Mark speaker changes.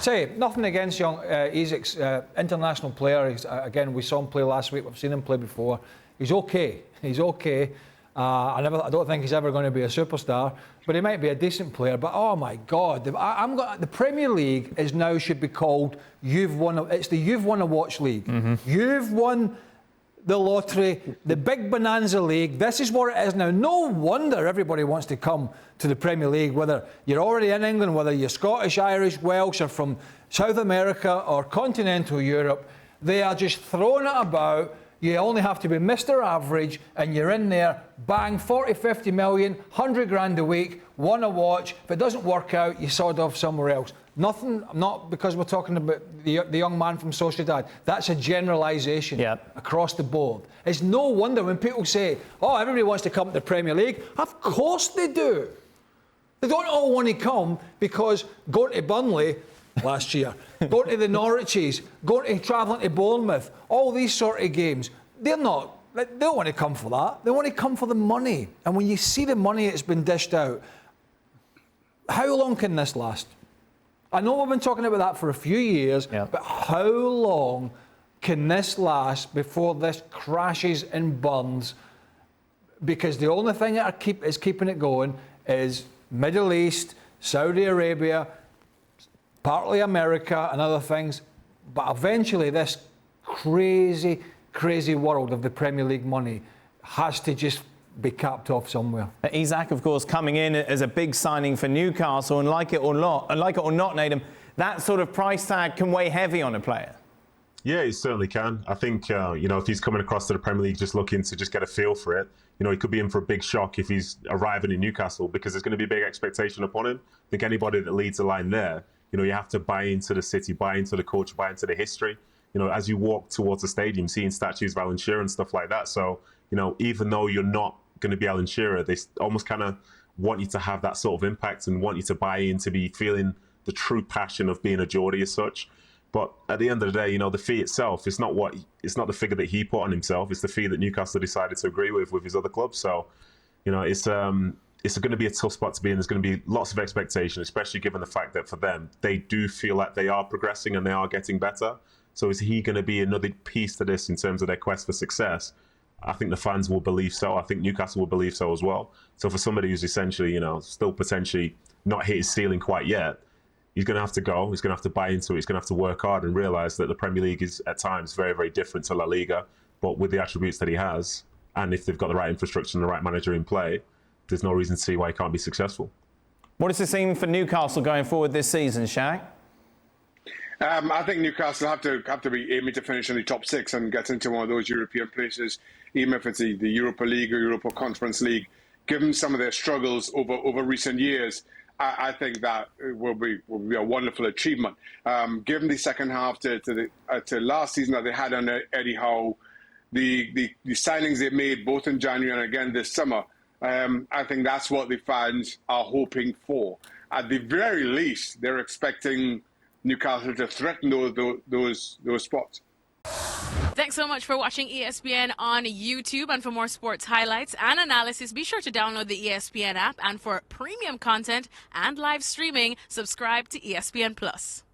Speaker 1: say, nothing against young Isaks, international player. Again, we saw him play last week. We've seen him play before. He's okay. He's okay. I don't think he's ever going to be a superstar, but he might be a decent player. But oh my God, the Premier League should be called It's the You've Won a Watch League. Mm-hmm. You've won the lottery, the big bonanza league. This is what it is now. No wonder everybody wants to come to the Premier League, whether you're already in England, whether you're Scottish, Irish, Welsh, or from South America or continental Europe. They are just throwing it about. You only have to be Mr. Average, and you're in there, bang, 40, 50 million, 100 grand a week, won a watch. If it doesn't work out, you sod off somewhere else. Nothing, not because we're talking about the young man from Sociedad. That's a generalisation across the board. It's no wonder when people say, oh, everybody wants to come to the Premier League. Of course they do. They don't all want to come because going to Burley last year, going to the Norwiches, travelling to Bournemouth, all these sort of games, they don't want to come for that. They want to come for the money. And when you see the money that's been dished out, how long can this last? I know we've been talking about that for a few years, but how long can this last before this crashes and burns? Because the only thing that is keeping it going is Middle East, Saudi Arabia, partly America and other things. But eventually this crazy, crazy world of the Premier League money has to just be capped off somewhere.
Speaker 2: Isak, of course, coming in as a big signing for Newcastle, and like it or not, Nadim, that sort of price tag can weigh heavy on a player.
Speaker 3: Yeah, it certainly can. I think, if he's coming across to the Premier League just looking to just get a feel for it, he could be in for a big shock if he's arriving in Newcastle, because there's going to be a big expectation upon him. I think anybody that leads the line there, you have to buy into the city, buy into the culture, buy into the history. As you walk towards the stadium, seeing statues of Alan Shearer and stuff like that. So, even though you're not going to be Alan Shearer, they almost kind of want you to have that sort of impact and want you to buy in, to be feeling the true passion of being a Geordie as such. But at the end of the day, the fee itself, it's not the figure that he put on himself. It's the fee that Newcastle decided to agree with his other clubs. So, it's going to be a tough spot to be in. There's going to be lots of expectation, especially given the fact that for them, they do feel like they are progressing and they are getting better. So is he going to be another piece to this in terms of their quest for success? I think the fans will believe so. I think Newcastle will believe so as well. So for somebody who's essentially, still potentially not hit his ceiling quite yet, he's going to have to go. He's going to have to buy into it. He's going to have to work hard and realise that the Premier League is at times very, very different to La Liga. But with the attributes that he has, and if they've got the right infrastructure and the right manager in play, there's no reason to see why he can't be successful.
Speaker 2: What does this mean for Newcastle going forward this season, Shaq?
Speaker 4: I think Newcastle have to be aiming to finish in the top 6 and get into one of those European places, even if it's the Europa League or Europa Conference League. Given some of their struggles over recent years, I think that will be a wonderful achievement. Given the second half to last season that they had under Eddie Howe, the signings they made both in January and again this summer, I think that's what the fans are hoping for. At the very least, they're expecting Newcastle to threaten those spots.
Speaker 5: Thanks so much for watching ESPN on YouTube. And for more sports highlights and analysis, be sure to download the ESPN app. And for premium content and live streaming, subscribe to ESPN Plus.